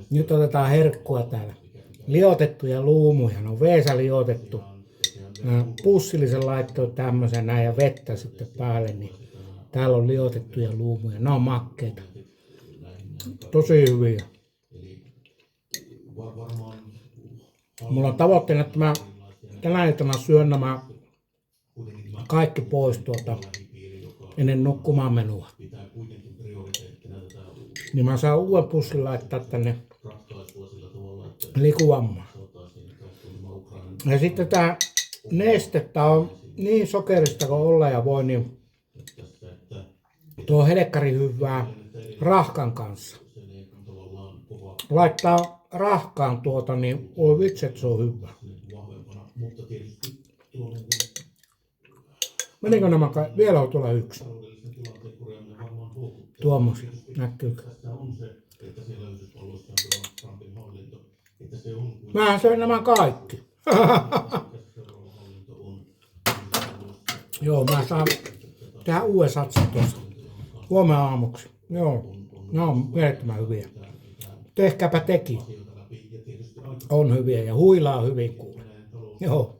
Nyt otetaan herkkua täällä. Liotettuja luumuja, ne on veessä liotettu. Pussillisen laittoi tämmöisen näin ja vettä sitten päälle, niin täällä on liotettuja luumuja. Ne on makkeita. Tosi hyviä. Mulla on tavoitteena, että mä tänä iltana syön nämä kaikki pois ennen nukkumaan menoa. Niin mä saan uuden pussin laittaa tänne likuvammaan. Ja sitten tää nestettä on niin sokerista kuin olla ja voi, niin tuo helkkari hyvää rahkan kanssa. Laittaa rahkaan niin voi vitsi, että se on hyvä. Menikö nämä vielä on tuolla yksi? Tuommoisia, näkyykö? Mähän söin nämä kaikki. Joo, mä saan tehdä uuden satsin tuossa huomenna aamuksi. Joo, ne on mielettömän hyviä. Tehkääpä teki. On hyviä ja huilaa hyvin kuule. Joo.